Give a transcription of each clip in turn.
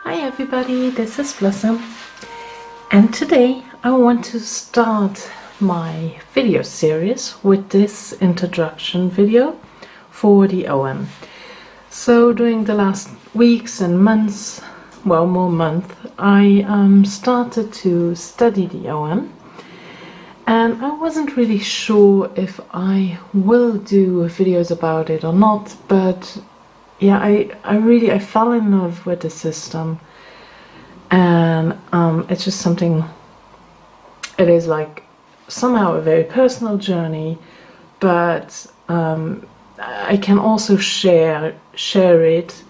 Hi everybody, this is Blossom, and today I want to start my video series with this introduction video for the Ogham. So during the last weeks and months, well, more month, I started to study the Ogham, and I wasn't really sure if I will do videos about it or not, but yeah, I fell in love with the system, and it's just something, it is like somehow a very personal journey, but I can also share it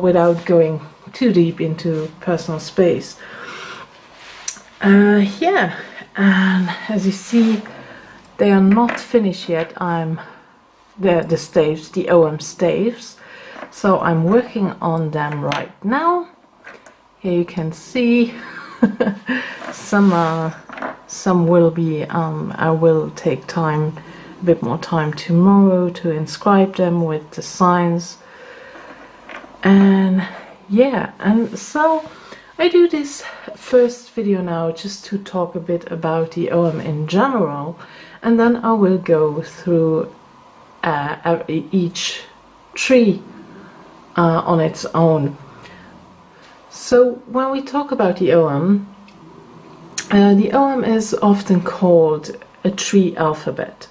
without going too deep into personal space. Yeah, and as you see, they are not finished yet. The staves, the Ogham staves. So I'm working on them right now. Here you can see some will be, I will take time, a bit more time tomorrow to inscribe them with the signs. And yeah, and so I do this first video now just to talk a bit about the Ogham in general, and then I will go through each tree on its own. So when we talk about the Ogham is often called a tree alphabet,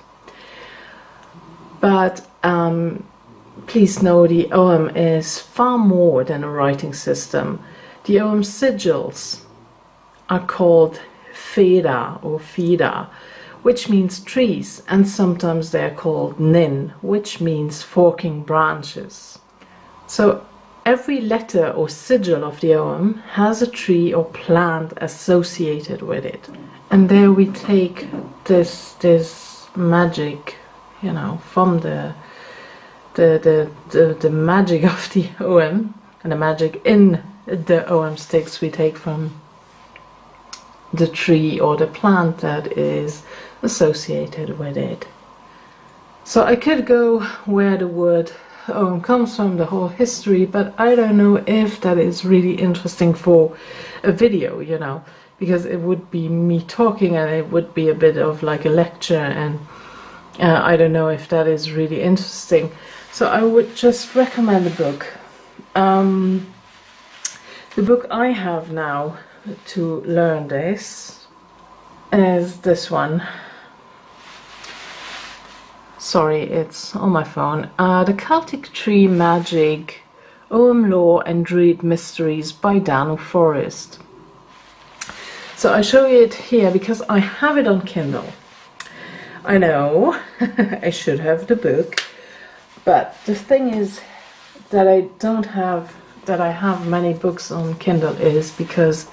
but please know the Ogham is far more than a writing system. The Ogham sigils are called feda or fida, which means trees, and sometimes they are called nin, which means forking branches. So every letter or sigil of the Ogham has a tree or plant associated with it, and there we take this magic, you know, from the magic of the Ogham, and the magic in the Ogham sticks we take from the tree or the plant that is associated with it. So I could go where the word Ogham comes from, the whole history, but I don't know if that is really interesting for a video, you know, because it would be me talking and it would be a bit of like a lecture, and I don't know if that is really interesting. So I would just recommend a book. The book I have now to learn this is this one. Sorry, it's on my phone. The Celtic Tree Magic, Ogham Lore and Druid Mysteries by Danu Forrest. So I show you it here because I have it on Kindle. I know I should have the book, but the thing is that I have many books on Kindle is because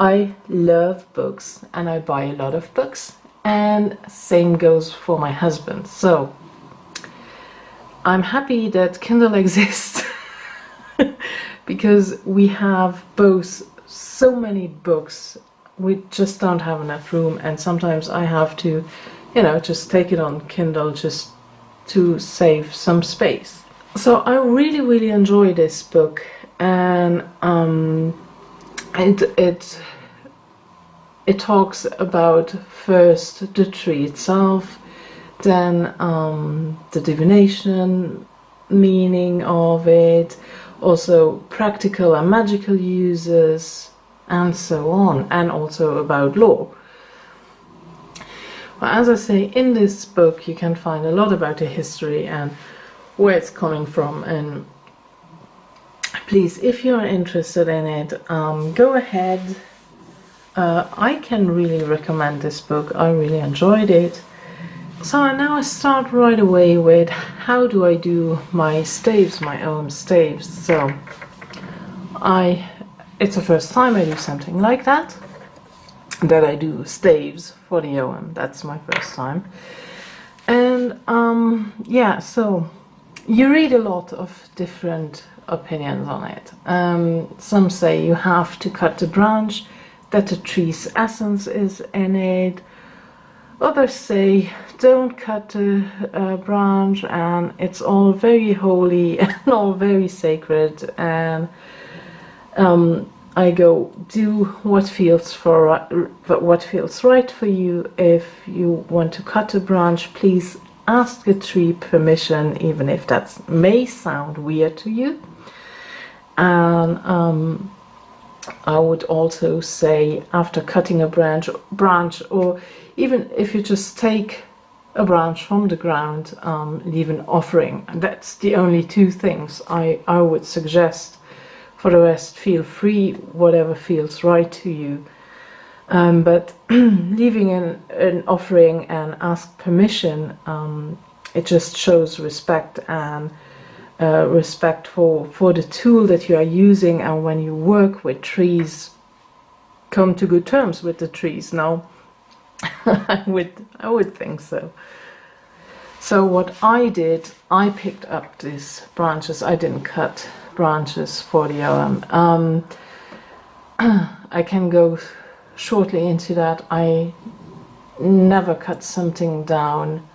I love books and I buy a lot of books, and same goes for my husband. So I'm happy that Kindle exists because we have both so many books, we just don't have enough room, and sometimes I have to, you know, just take it on Kindle just to save some space. So I really enjoy this book, and it talks about first the tree itself, then the divination meaning of it, also practical and magical uses, and so on, and also about lore. Well, as I say, in this book you can find a lot about the history and where it's coming from, and please, if you're interested in it, go ahead. I can really recommend this book. I really enjoyed it. So now I start right away with how do I do my staves, my own staves. So it's the first time I do something like that I do staves for the Ogham. That's my first time. And yeah, so you read a lot of different opinions on it. Some say you have to cut the branch, that the tree's essence is in it. Others say don't cut the branch, and it's all very holy and all very sacred, and I go, do what feels right for you. If you want to cut a branch, please ask the tree permission, even if that may sound weird to you. And I would also say, after cutting a branch, or even if you just take a branch from the ground, leave an offering. That's the only two things I would suggest. For the rest, feel free, whatever feels right to you. But leaving an offering and ask permission, it just shows respect, and respect for the tool that you are using. And when you work with trees, come to good terms with the trees. Now, I would think so. So what I did, I picked up these branches. I didn't cut branches for the Ogham. I can go shortly into that. I never cut something down.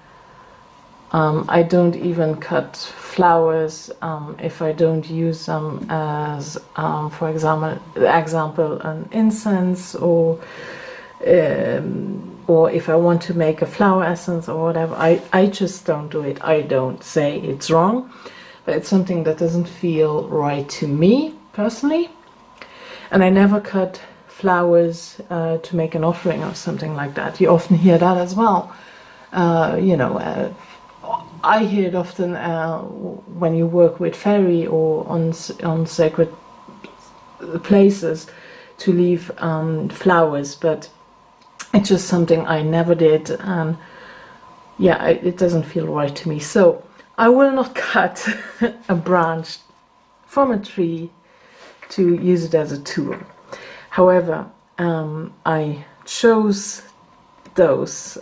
I don't even cut flowers if I don't use them as, for example, an incense, or if I want to make a flower essence or whatever. I just don't do it. I don't say it's wrong, but it's something that doesn't feel right to me personally. And I never cut flowers to make an offering or something like that. You often hear that as well. I hear it often when you work with fairy or on sacred places, to leave flowers, but it's just something I never did, and yeah, it doesn't feel right to me. So I will not cut a branch from a tree to use it as a tool. However, I chose those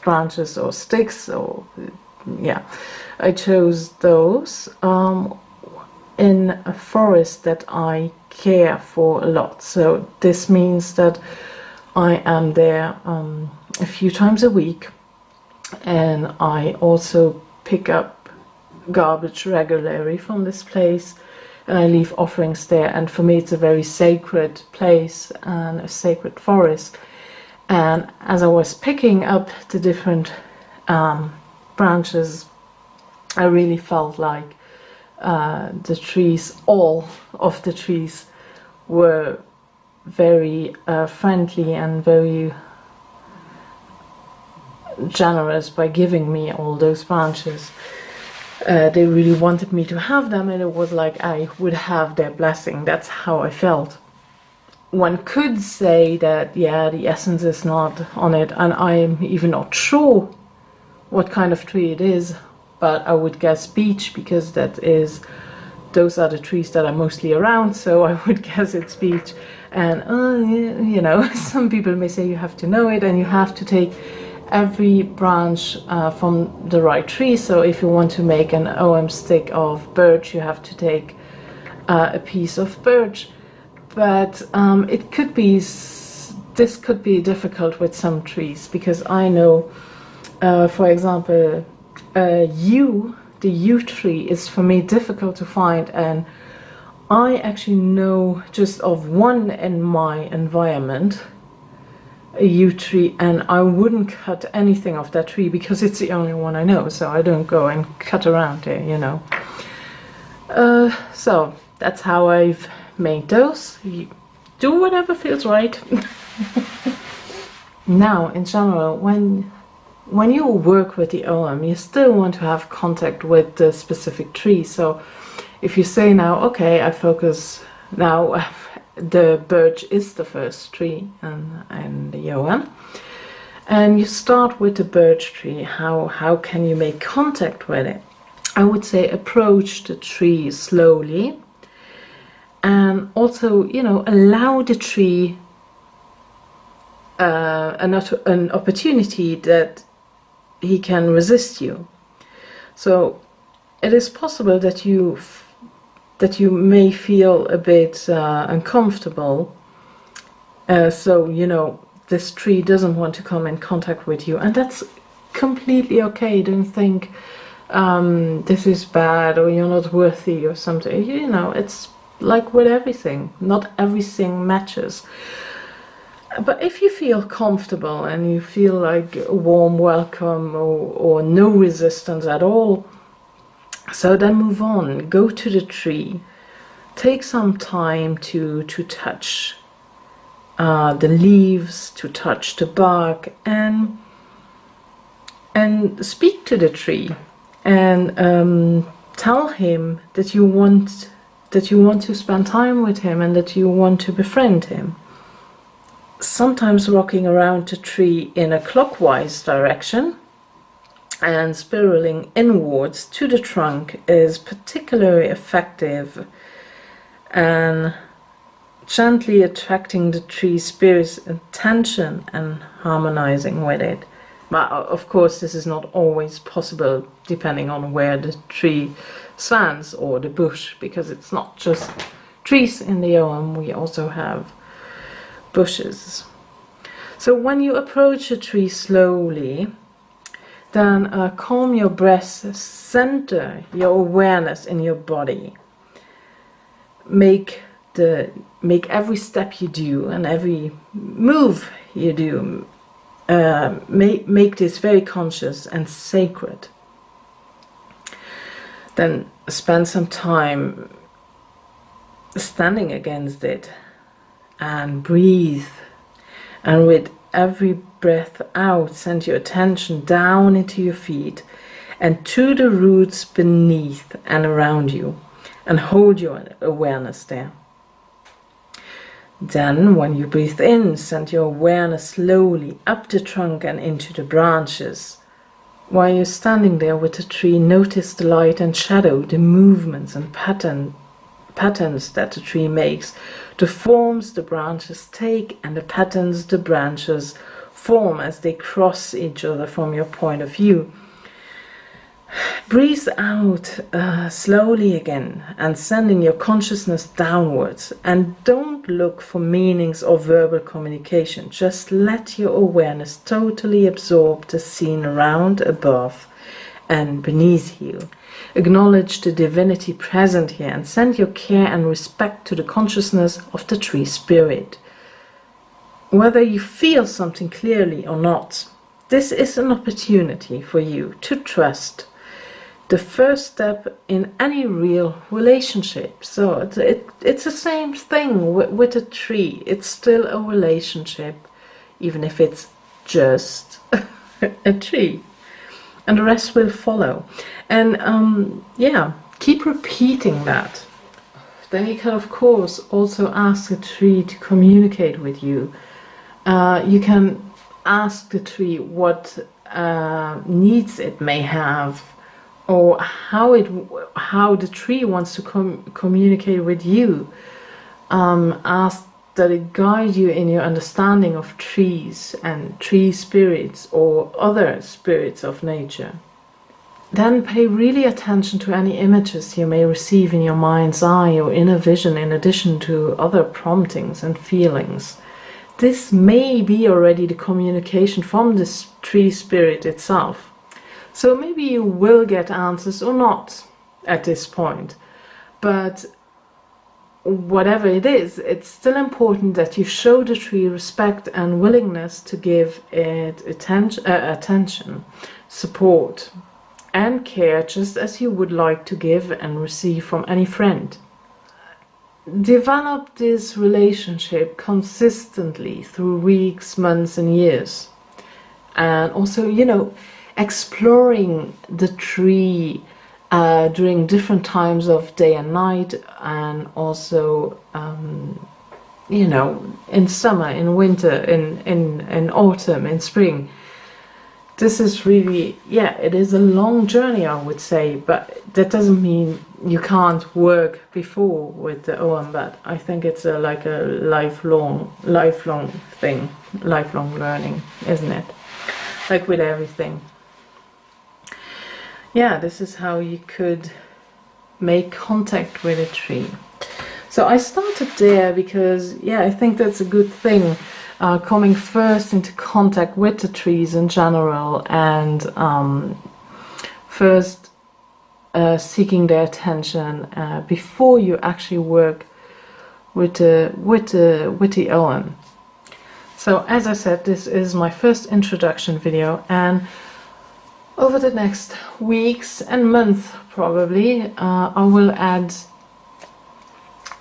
branches or sticks, or I chose those in a forest that I care for a lot. So this means that I am there a few times a week, and I also pick up garbage regularly from this place, and I leave offerings there. And for me, it's a very sacred place and a sacred forest. And as I was picking up the different branches, I really felt like the trees, all of the trees, were very friendly and very generous by giving me all those branches. They really wanted me to have them, and it was like I would have their blessing. That's how I felt. One could say that, yeah, the essence is not on it, and I'm even not sure what kind of tree it is, but I would guess beech, because those are the trees that are mostly around, so I would guess it's beech. And some people may say you have to know it, and you have to take every branch from the right tree. So if you want to make an Ogham stick of birch, you have to take a piece of birch. But this could be difficult with some trees, because I know, for example, the yew tree is for me difficult to find, and I actually know just of one in my environment, a yew tree, and I wouldn't cut anything of that tree because it's the only one I know, so I don't go and cut around there, So that's how I've made those. You do whatever feels right. Now, in general, when you work with the Ogham, you still want to have contact with the specific tree. So if you say now, okay, I focus now, the birch is the first tree and the Ogham, and you start with the birch tree, how can you make contact with it? I would say approach the tree slowly, and also, allow the tree an opportunity that he can resist you. So it is possible that you may feel a bit uncomfortable. So this tree doesn't want to come in contact with you, and that's completely okay. Don't think this is bad or you're not worthy or something. It's like with everything, not everything matches. But if you feel comfortable and you feel like a warm welcome or no resistance at all, so then move on, go to the tree, take some time to touch the leaves, to touch the bark, and speak to the tree, and tell him that you want to spend time with him and that you want to befriend him. Sometimes rocking around the tree in a clockwise direction and spiraling inwards to the trunk is particularly effective, and gently attracting the tree spirit's attention and harmonizing with it. But of course this is not always possible depending on where the tree stands or the bush, because it's not just trees in the Ogham, we also have bushes. So when you approach a tree slowly, then calm your breath, center your awareness in your body. Make every step you do and every move you do, make this very conscious and sacred. Then spend some time standing against it and breathe, and with every breath out send your attention down into your feet and to the roots beneath and around you, and hold your awareness there. Then when you breathe in, send your awareness slowly up the trunk and into the branches. While you're standing there with the tree, notice the light and shadow, the movements and patterns that the tree makes, the forms the branches take and the patterns the branches form as they cross each other from your point of view. Breathe out slowly again and sending your consciousness downwards, and don't look for meanings or verbal communication. Just let your awareness totally absorb the scene around, above and beneath you. Acknowledge the divinity present here and send your care and respect to the consciousness of the tree spirit. Whether you feel something clearly or not, this is an opportunity for you to trust, the first step in any real relationship. So it's the same thing with a tree. It's still a relationship, even if it's just a tree. And the rest will follow. And yeah, keep repeating that. Then you can of course also ask a tree to communicate with you. You can ask the tree what needs it may have, or how the tree wants to communicate with you. Ask that it guide you in your understanding of trees and tree spirits or other spirits of nature. Then pay really attention to any images you may receive in your mind's eye or inner vision, in addition to other promptings and feelings. This may be already the communication from this tree spirit itself. So maybe you will get answers or not at this point, but whatever it is, it's still important that you show the tree respect and willingness to give it attention, support and care, just as you would like to give and receive from any friend. Develop this relationship consistently through weeks, months and years. And also, exploring the tree during different times of day and night, and also in summer, in winter, in autumn, in spring. This is really, it is a long journey, I would say, but that doesn't mean you can't work before with the Ogham, but I think it's like a lifelong thing, lifelong learning, isn't it? Like with everything. Yeah, this is how you could make contact with a tree. So I started there because, I think that's a good thing, coming first into contact with the trees in general, and first seeking their attention before you actually work with the Ogham. So as I said, this is my first introduction video, and over the next weeks and months probably I will add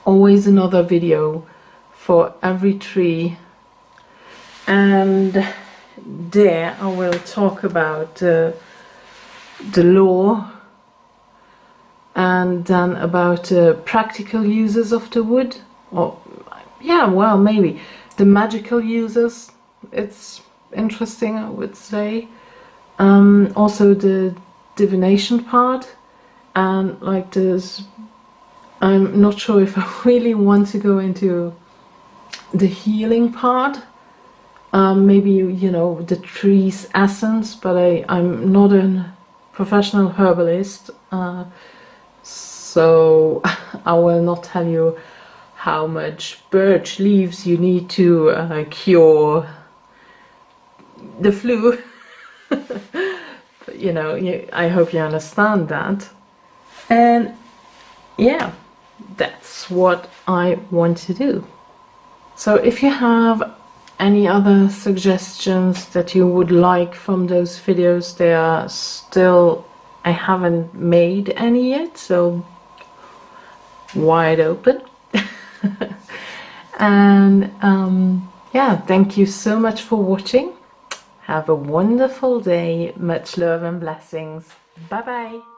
always another video for every tree, and there I will talk about the lore, and then about practical uses of the wood, or yeah, well, maybe the magical uses. It's interesting, I would say. Also the divination part, and like this, I'm not sure if I really want to go into the healing part. Maybe, you know, the tree's essence, but I'm not a professional herbalist, so I will not tell you how much birch leaves you need to cure the flu. But, you know, I hope you understand that. And yeah, that's what I want to do. So if you have any other suggestions that you would like from those videos, they are still, I haven't made any yet, so wide open. And yeah, thank you so much for watching. Have a wonderful day. Much love and blessings. Bye bye.